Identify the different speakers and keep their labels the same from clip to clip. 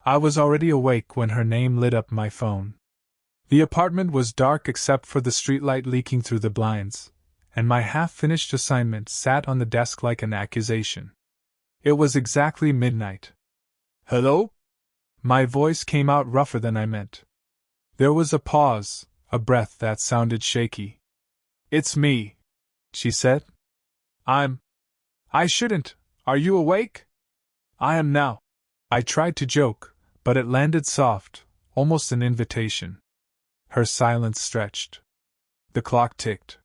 Speaker 1: I was already awake when her name lit up my phone. The apartment was dark except for the streetlight leaking through the blinds, and my half-finished assignment sat on the desk like an accusation. It was exactly midnight. "Hello?" My voice came out rougher than I meant. There was a pause, a breath that sounded shaky. "It's me," she said. I shouldn't. Are you awake?" "I am now." I tried to joke, but it landed soft, almost an invitation. Her silence stretched. The clock ticked.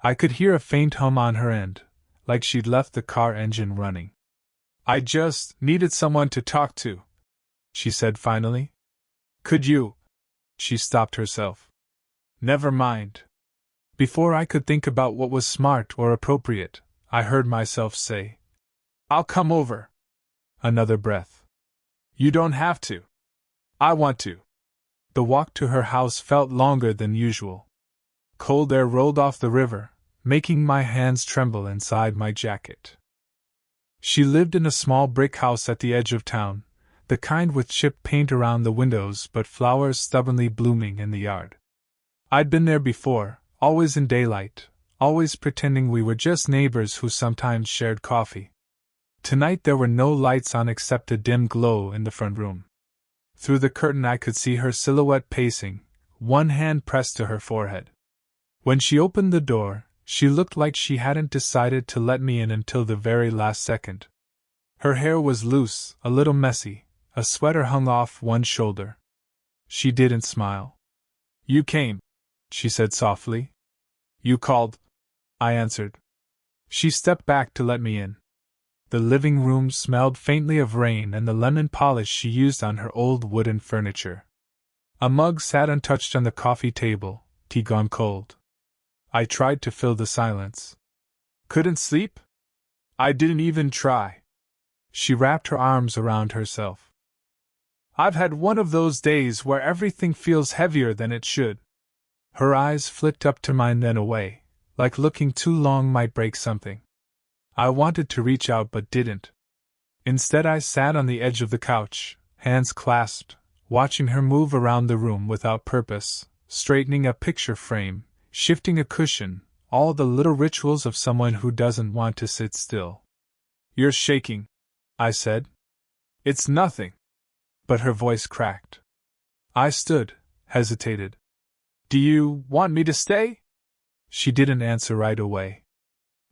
Speaker 1: I could hear a faint hum on her end, like she'd left the car engine running. "I just needed someone to talk to," she said finally. "Could you?" She stopped herself. "Never mind." Before I could think about what was smart or appropriate, I heard myself say, "I'll come over." Another breath. "You don't have to." "I want to." The walk to her house felt longer than usual. Cold air rolled off the river, making my hands tremble inside my jacket. She lived in a small brick house at the edge of town, the kind with chipped paint around the windows but flowers stubbornly blooming in the yard. I'd been there before, always in daylight, always pretending we were just neighbors who sometimes shared coffee. Tonight there were no lights on except a dim glow in the front room. Through the curtain I could see her silhouette pacing, one hand pressed to her forehead. When she opened the door, she looked like she hadn't decided to let me in until the very last second. Her hair was loose, a little messy, a sweater hung off one shoulder. She didn't smile. "You came," she said softly. "You called," I answered. She stepped back to let me in. The living room smelled faintly of rain and the lemon polish she used on her old wooden furniture. A mug sat untouched on the coffee table, tea gone cold. I tried to fill the silence. "Couldn't sleep?" "I didn't even try." She wrapped her arms around herself. "I've had one of those days where everything feels heavier than it should." Her eyes flicked up to mine then away, like looking too long might break something. I wanted to reach out but didn't. Instead I sat on the edge of the couch, hands clasped, watching her move around the room without purpose, straightening a picture frame, shifting a cushion, all the little rituals of someone who doesn't want to sit still. "You're shaking," I said. "It's nothing." But her voice cracked. I stood, hesitated. "Do you want me to stay?" She didn't answer right away.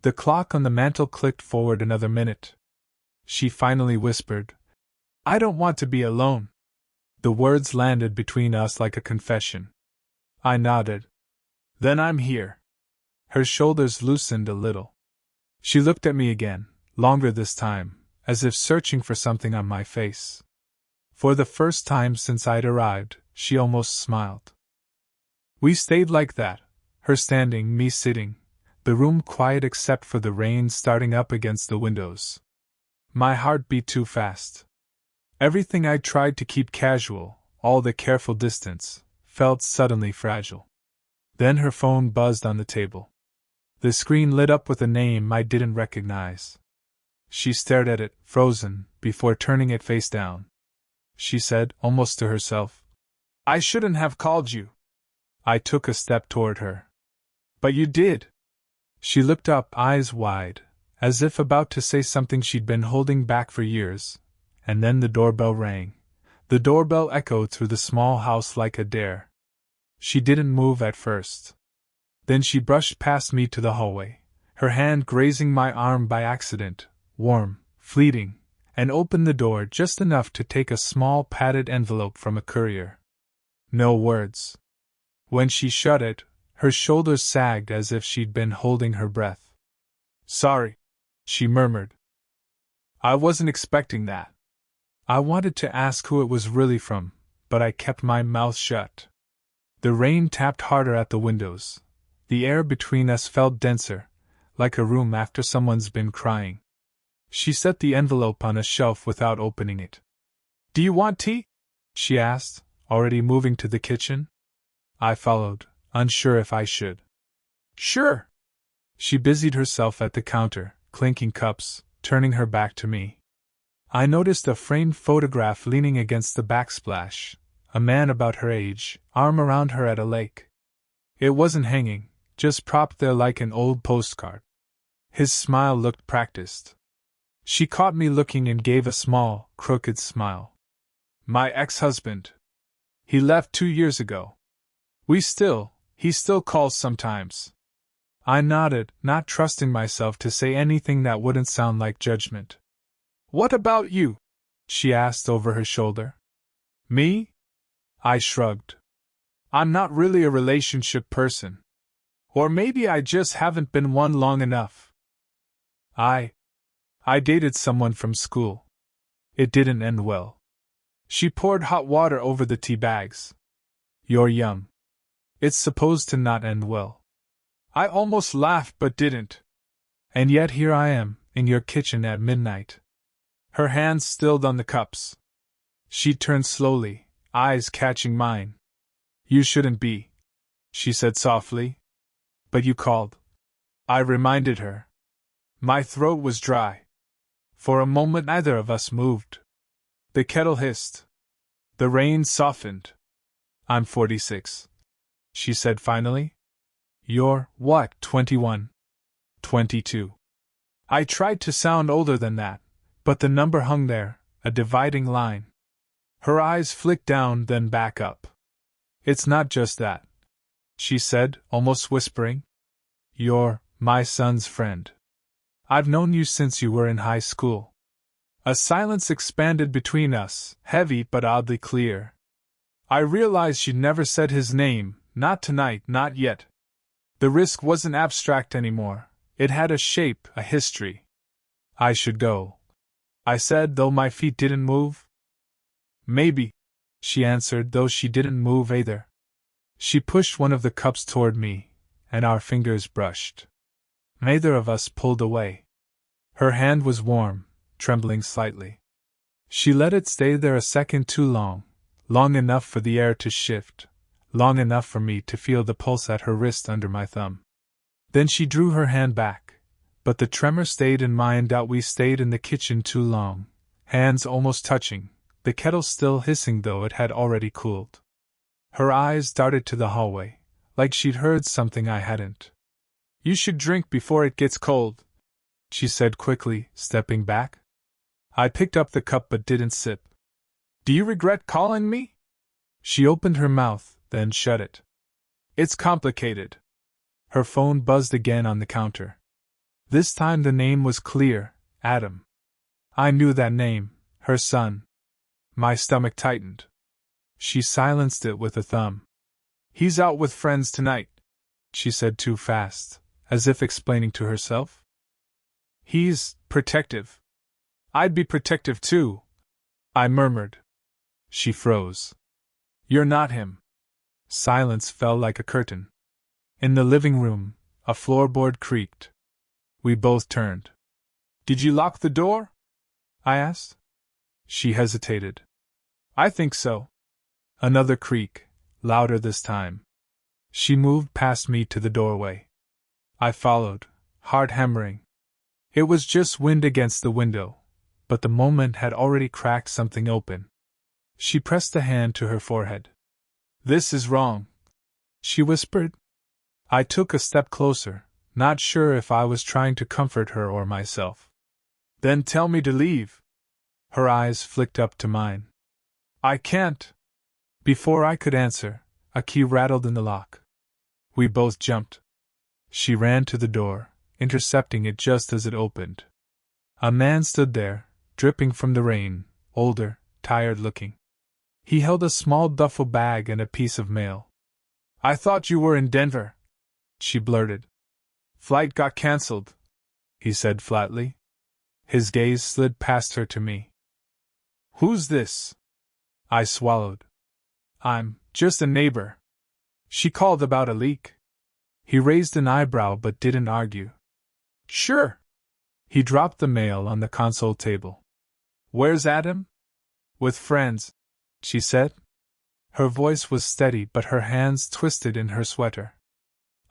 Speaker 1: The clock on the mantel clicked forward another minute. She finally whispered, "I don't want to be alone." The words landed between us like a confession. I nodded. "Then I'm here." Her shoulders loosened a little. She looked at me again, longer this time, as if searching for something on my face. For the first time since I'd arrived, she almost smiled. We stayed like that, her standing, me sitting, the room quiet except for the rain starting up against the windows. My heart beat too fast. Everything I tried to keep casual, all the careful distance, felt suddenly fragile. Then her phone buzzed on the table. The screen lit up with a name I didn't recognize. She stared at it, frozen, before turning it face down. She said, almost to herself, "I shouldn't have called you." I took a step toward her. "But you did." She looked up, eyes wide, as if about to say something she'd been holding back for years, and then the doorbell rang. The doorbell echoed through the small house like a dare. She didn't move at first. Then she brushed past me to the hallway, her hand grazing my arm by accident, warm, fleeting, and opened the door just enough to take a small padded envelope from a courier. No words. When she shut it, her shoulders sagged as if she'd been holding her breath. "Sorry," she murmured. "I wasn't expecting that." I wanted to ask who it was really from, but I kept my mouth shut. The rain tapped harder at the windows. The air between us felt denser, like a room after someone's been crying. She set the envelope on a shelf without opening it. "Do you want tea?" she asked, already moving to the kitchen. I followed, unsure if I should. "Sure." She busied herself at the counter, clinking cups, turning her back to me. I noticed a framed photograph leaning against the backsplash, a man about her age, arm around her at a lake. It wasn't hanging, just propped there like an old postcard. His smile looked practiced. She caught me looking and gave a small, crooked smile. My ex-husband. He left 2 years ago. He still calls sometimes. I nodded, not trusting myself to say anything that wouldn't sound like judgment. What about you? She asked over her shoulder. Me? I shrugged. I'm not really a relationship person. Or maybe I just haven't been one long enough. I dated someone from school. It didn't end well. She poured hot water over the tea bags. You're young. It's supposed to not end well. I almost laughed but didn't. And yet here I am, in your kitchen at midnight. Her hands stilled on the cups. She turned slowly, eyes catching mine. You shouldn't be, she said softly. But you called. I reminded her. My throat was dry. For a moment neither of us moved. The kettle hissed. The rain softened. I'm 46. She said finally. You're, what, 21? 22. I tried to sound older than that, but the number hung there, a dividing line. Her eyes flicked down, then back up. It's not just that, she said, almost whispering. You're my son's friend. I've known you since you were in high school. A silence expanded between us, heavy but oddly clear. I realized she'd never said his name, not tonight, not yet. The risk wasn't abstract anymore. It had a shape, a history. I should go, I said, though my feet didn't move. Maybe, she answered, though she didn't move either. She pushed one of the cups toward me, and our fingers brushed. Neither of us pulled away. Her hand was warm, trembling slightly. She let it stay there a second too long, long enough for the air to shift, long enough for me to feel the pulse at her wrist under my thumb. Then she drew her hand back, but the tremor stayed in mine. We stayed in the kitchen too long, hands almost touching, the kettle still hissing though it had already cooled. Her eyes darted to the hallway, like she'd heard something I hadn't. You should drink before it gets cold, she said quickly, stepping back. I picked up the cup but didn't sip. Do you regret calling me? She opened her mouth, then shut it. It's complicated. Her phone buzzed again on the counter. This time the name was clear, Adam. I knew that name, her son. My stomach tightened. She silenced it with a thumb. He's out with friends tonight, she said too fast, as if explaining to herself. He's protective. I'd be protective too, I murmured. She froze. You're not him. Silence fell like a curtain. In the living room, a floorboard creaked. We both turned. Did you lock the door? I asked. She hesitated. I think so. Another creak, louder this time. She moved past me to the doorway. I followed, heart hammering. It was just wind against the window, but the moment had already cracked something open. She pressed a hand to her forehead. This is wrong, she whispered. I took a step closer, not sure if I was trying to comfort her or myself. Then tell me to leave. Her eyes flicked up to mine. I can't. Before I could answer, a key rattled in the lock. We both jumped. She ran to the door, intercepting it just as it opened. A man stood there, dripping from the rain, older, tired-looking. He held a small duffel bag and a piece of mail. I thought you were in Denver, she blurted. Flight got cancelled, he said flatly. His gaze slid past her to me. Who's this? I swallowed. I'm just a neighbor. She called about a leak. He raised an eyebrow but didn't argue. Sure. He dropped the mail on the console table. Where's Adam? With friends, she said. Her voice was steady but her hands twisted in her sweater.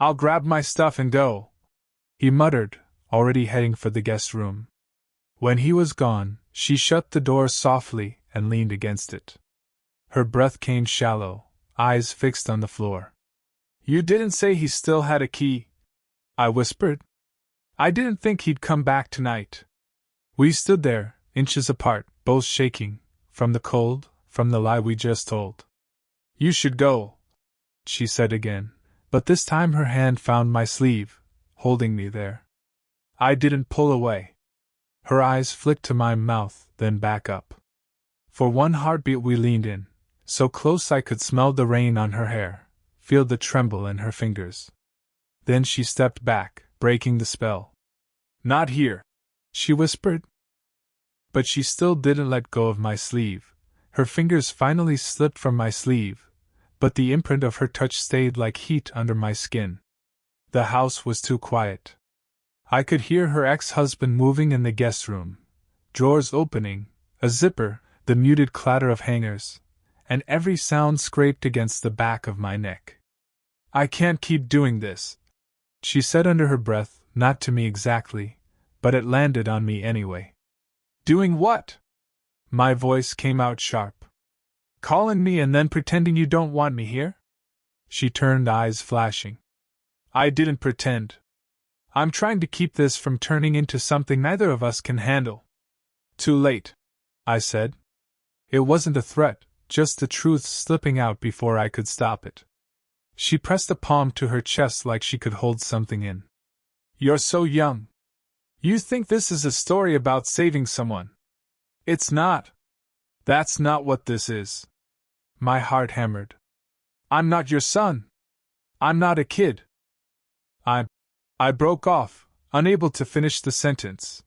Speaker 1: I'll grab my stuff and go, he muttered, already heading for the guest room. When he was gone, She shut the door softly and leaned against it. Her breath came shallow, eyes fixed on the floor. You didn't say he still had a key, I whispered. I didn't think he'd come back tonight. We stood there, inches apart, both shaking, from the cold, from the lie we just told. You should go, she said again, but this time her hand found my sleeve, holding me there. I didn't pull away. Her eyes flicked to my mouth, then back up. For one heartbeat we leaned in, so close I could smell the rain on her hair, feel the tremble in her fingers. Then she stepped back, breaking the spell. Not here, she whispered. But she still didn't let go of my sleeve. Her fingers finally slipped from my sleeve, but the imprint of her touch stayed like heat under my skin. The house was too quiet. I could hear her ex-husband moving in the guest room, drawers opening, a zipper, the muted clatter of hangers, and every sound scraped against the back of my neck. I can't keep doing this, she said under her breath, not to me exactly, but it landed on me anyway. Doing what? My voice came out sharp. Calling me and then pretending you don't want me here? She turned, eyes flashing. I didn't pretend. I'm trying to keep this from turning into something neither of us can handle. Too late, I said. It wasn't a threat, just the truth slipping out before I could stop it. She pressed a palm to her chest like she could hold something in. You're so young. You think this is a story about saving someone. It's not. That's not what this is. My heart hammered. I'm not your son. I'm not a kid. I broke off, unable to finish the sentence.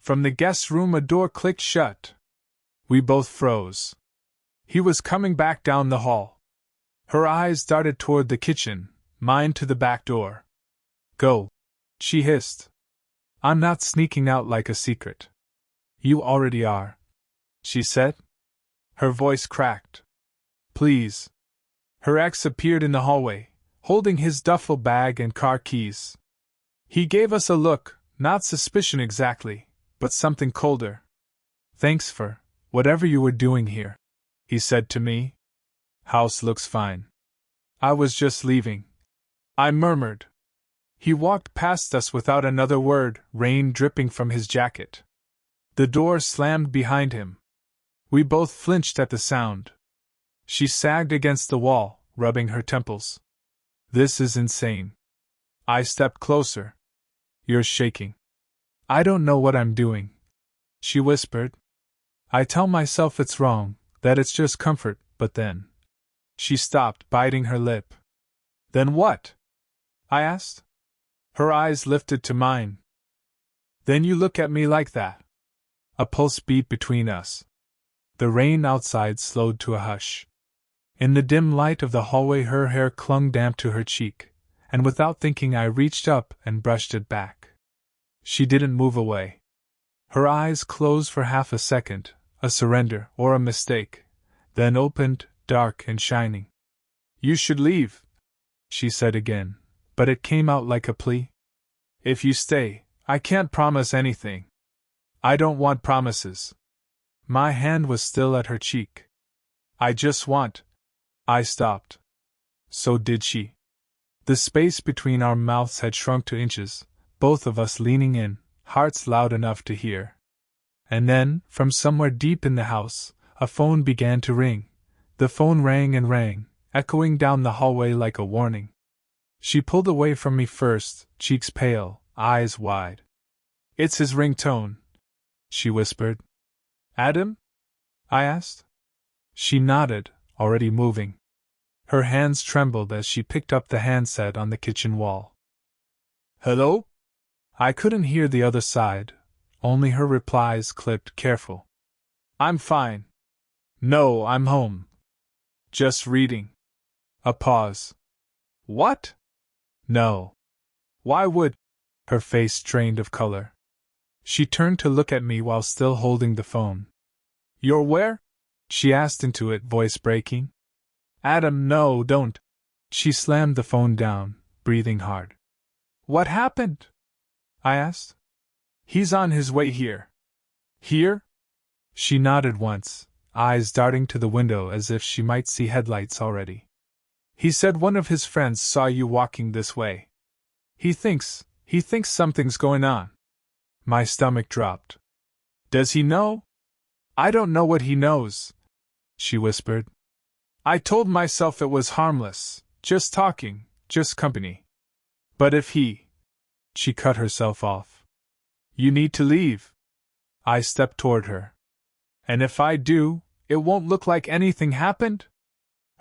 Speaker 1: From the guest room a door clicked shut. We both froze. He was coming back down the hall. Her eyes darted toward the kitchen, mine to the back door. Go, she hissed. I'm not sneaking out like a secret. You already are, she said. Her voice cracked. Please. Her ex appeared in the hallway, holding his duffel bag and car keys. He gave us a look, not suspicion exactly, but something colder. Thanks for whatever you were doing here, he said to me. House looks fine. I was just leaving, I murmured. He walked past us without another word, rain dripping from his jacket. The door slammed behind him. We both flinched at the sound. She sagged against the wall, rubbing her temples. This is insane. I stepped closer. You're shaking. I don't know what I'm doing, she whispered. I tell myself it's wrong, that it's just comfort, but then. She stopped, biting her lip. Then what? I asked. Her eyes lifted to mine. Then you look at me like that. A pulse beat between us. The rain outside slowed to a hush. In the dim light of the hallway her hair clung damp to her cheek, and without thinking I reached up and brushed it back. She didn't move away. Her eyes closed for half a second, a surrender or a mistake, then opened, dark and shining. You should leave, she said again, but it came out like a plea. If you stay, I can't promise anything. I don't want promises. My hand was still at her cheek. I just want. I stopped. So did she. The space between our mouths had shrunk to inches, both of us leaning in, hearts loud enough to hear. And then, from somewhere deep in the house, a phone began to ring. The phone rang and rang, echoing down the hallway like a warning. She pulled away from me first, cheeks pale, eyes wide. It's his ringtone, she whispered. Adam? I asked. She nodded, already moving. Her hands trembled as she picked up the handset on the kitchen wall. Hello? I couldn't hear the other side, only her replies clipped careful. I'm fine. No, I'm home. Just reading. A pause. What? No. Why would? Her face drained of color. She turned to look at me while still holding the phone. You're where? She asked into it, voice breaking. Adam, no, don't. She slammed the phone down, breathing hard. What happened? I asked. He's on his way here. Here? She nodded once, eyes darting to the window as if she might see headlights already. He said one of his friends saw you walking this way. He thinks something's going on. My stomach dropped. Does he know? I don't know what he knows, she whispered. I told myself it was harmless, just talking, just company. But if he... She cut herself off. You need to leave. I stepped toward her. And if I do, it won't look like anything happened?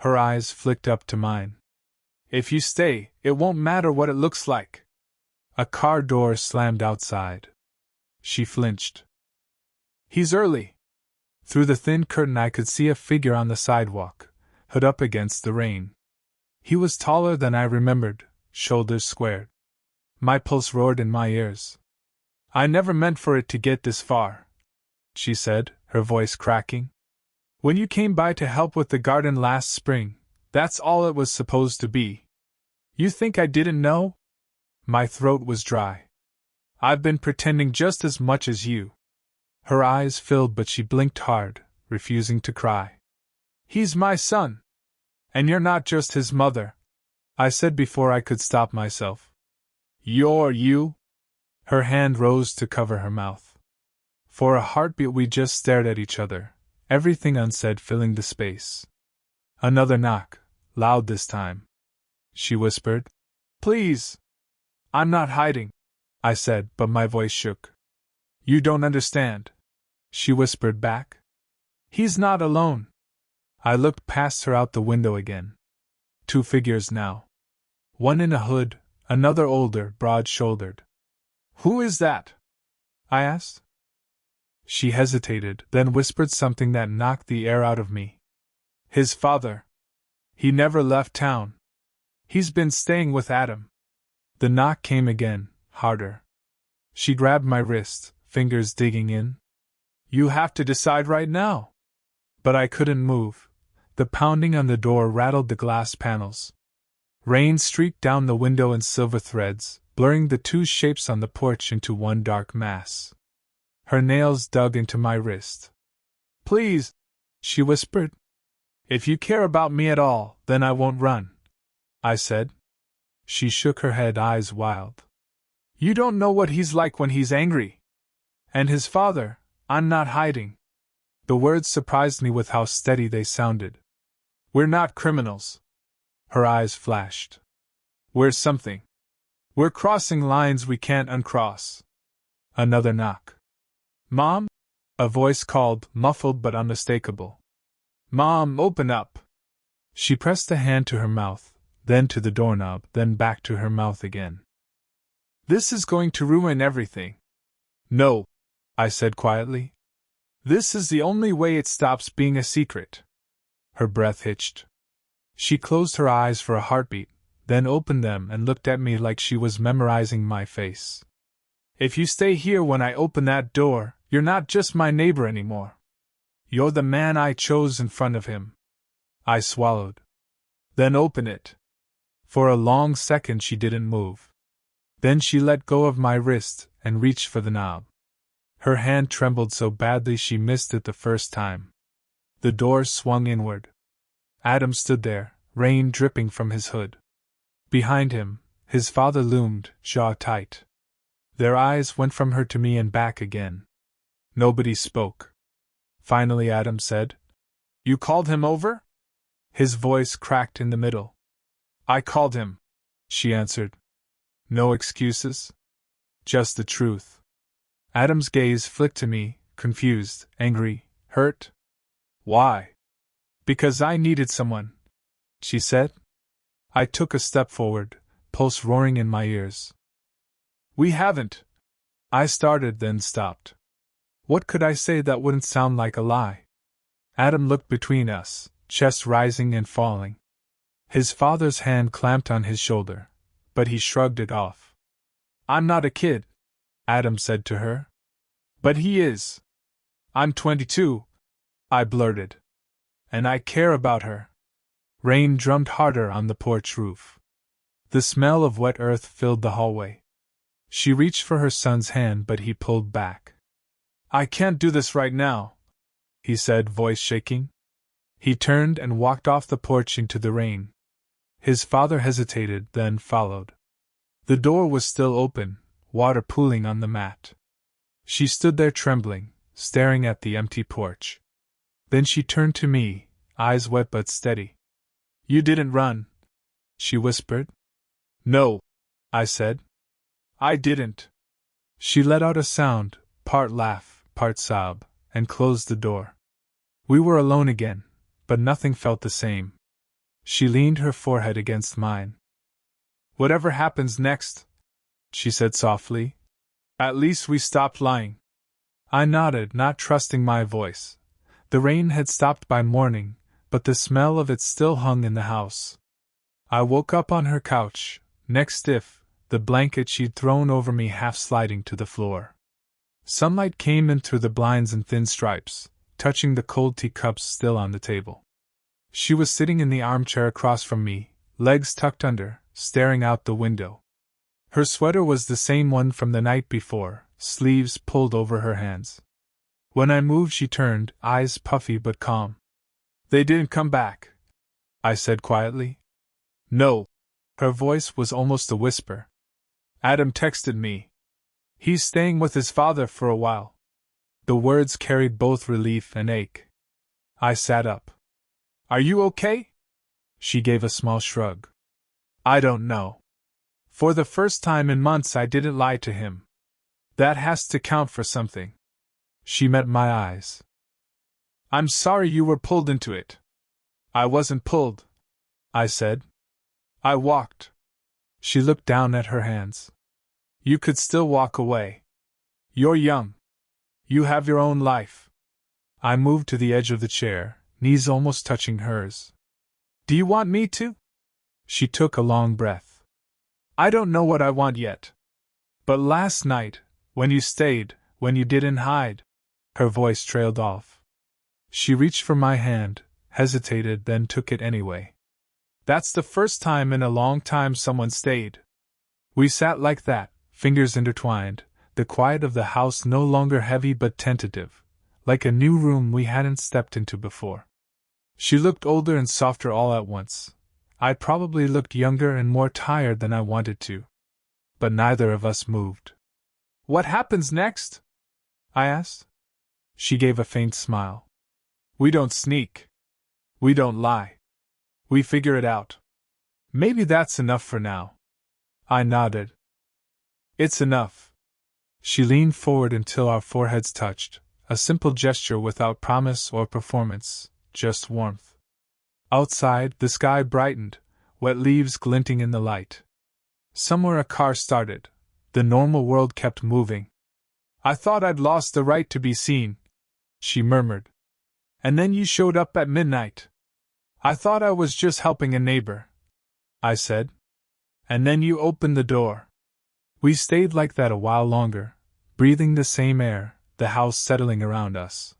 Speaker 1: Her eyes flicked up to mine. If you stay, it won't matter what it looks like. A car door slammed outside. She flinched. He's early. Through the thin curtain I could see a figure on the sidewalk, hood up against the rain. He was taller than I remembered, shoulders squared. My pulse roared in my ears. I never meant for it to get this far, she said, her voice cracking. When you came by to help with the garden last spring, that's all it was supposed to be. You think I didn't know? My throat was dry. I've been pretending just as much as you. Her eyes filled, but she blinked hard, refusing to cry. He's my son. And you're not just his mother, I said before I could stop myself. You're you? Her hand rose to cover her mouth. For a heartbeat we just stared at each other, everything unsaid filling the space. Another knock, loud this time. She whispered. Please. I'm not hiding, I said, but my voice shook. You don't understand, she whispered back. He's not alone. I looked past her out the window again. Two figures now. One in a hood, another older, broad-shouldered. Who is that? I asked. She hesitated, then whispered something that knocked the air out of me. His father. He never left town. He's been staying with Adam. The knock came again, harder. She grabbed my wrist, fingers digging in. You have to decide right now. But I couldn't move. The pounding on the door rattled the glass panels. Rain streaked down the window in silver threads, blurring the two shapes on the porch into one dark mass. Her nails dug into my wrist. Please, she whispered. If you care about me at all, then I won't run, I said. She shook her head, eyes wild. You don't know what he's like when he's angry. And his father, I'm not hiding. The words surprised me with how steady they sounded. We're not criminals. Her eyes flashed. We're something. We're crossing lines we can't uncross. Another knock. Mom? A voice called, muffled but unmistakable. Mom, open up. She pressed a hand to her mouth, then to the doorknob, then back to her mouth again. This is going to ruin everything. No, I said quietly. This is the only way it stops being a secret. Her breath hitched. She closed her eyes for a heartbeat, then opened them and looked at me like she was memorizing my face. If you stay here when I open that door, you're not just my neighbor anymore. You're the man I chose in front of him. I swallowed. Then open it. For a long second she didn't move. Then she let go of my wrist and reached for the knob. Her hand trembled so badly she missed it the first time. The door swung inward. Adam stood there, rain dripping from his hood. Behind him, his father loomed, jaw tight. Their eyes went from her to me and back again. Nobody spoke. Finally Adam said, You called him over? His voice cracked in the middle. I called him, she answered. No excuses? Just the truth. Adam's gaze flicked to me, confused, angry, hurt. Why? Because I needed someone, she said. I took a step forward, pulse roaring in my ears. We haven't. I started, then stopped. What could I say that wouldn't sound like a lie? Adam looked between us, chest rising and falling. His father's hand clamped on his shoulder, but he shrugged it off. I'm not a kid, Adam said to her. But he is. I'm 22, I blurted. And I care about her. Rain drummed harder on the porch roof. The smell of wet earth filled the hallway. She reached for her son's hand, but he pulled back. I can't do this right now, he said, voice shaking. He turned and walked off the porch into the rain. His father hesitated, then followed. The door was still open, water pooling on the mat. She stood there trembling, staring at the empty porch. Then she turned to me, eyes wet but steady. "You didn't run," she whispered. "No," I said. "I didn't." She let out a sound, part laugh, part sob, and closed the door. We were alone again, but nothing felt the same. She leaned her forehead against mine. "Whatever happens next," she said softly, "at least we stopped lying." I nodded, not trusting my voice. The rain had stopped by morning, but the smell of it still hung in the house. I woke up on her couch, neck stiff, the blanket she'd thrown over me half sliding to the floor. Sunlight came in through the blinds in thin stripes, touching the cold teacups still on the table. She was sitting in the armchair across from me, legs tucked under, staring out the window. Her sweater was the same one from the night before, sleeves pulled over her hands. When I moved, she turned, eyes puffy but calm. "They didn't come back," I said quietly. "No." Her voice was almost a whisper. "Adam texted me. He's staying with his father for a while." The words carried both relief and ache. I sat up. "Are you okay?" She gave a small shrug. "I don't know. For the first time in months I didn't lie to him. That has to count for something." She met my eyes. "I'm sorry you were pulled into it." "I wasn't pulled," I said. "I walked." She looked down at her hands. "You could still walk away. You're young. You have your own life." I moved to the edge of the chair, knees almost touching hers. "Do you want me to?" She took a long breath. "I don't know what I want yet. But last night, when you stayed, when you didn't hide," her voice trailed off. She reached for my hand, hesitated, then took it anyway. "That's the first time in a long time someone stayed." We sat like that, fingers intertwined, the quiet of the house no longer heavy but tentative, like a new room we hadn't stepped into before. She looked older and softer all at once. I probably looked younger and more tired than I wanted to. But neither of us moved. "What happens next?" I asked. She gave a faint smile. "We don't sneak. We don't lie. We figure it out. Maybe that's enough for now." I nodded. "It's enough." She leaned forward until our foreheads touched, a simple gesture without promise or performance, just warmth. Outside, the sky brightened, wet leaves glinting in the light. Somewhere a car started. The normal world kept moving. "I thought I'd lost the right to be seen," she murmured. "And then you showed up at midnight. I thought I was just helping a neighbor," I said. "And then you opened the door." We stayed like that a while longer, breathing the same air, the house settling around us.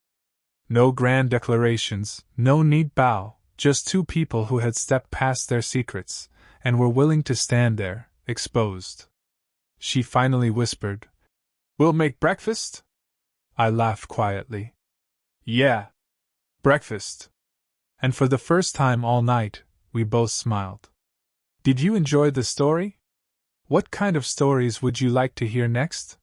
Speaker 1: No grand declarations, no neat bow, just two people who had stepped past their secrets, and were willing to stand there, exposed. She finally whispered, "We'll make breakfast?" I laughed quietly. "Yeah. Breakfast." And for the first time all night, we both smiled. Did you enjoy the story? What kind of stories would you like to hear next?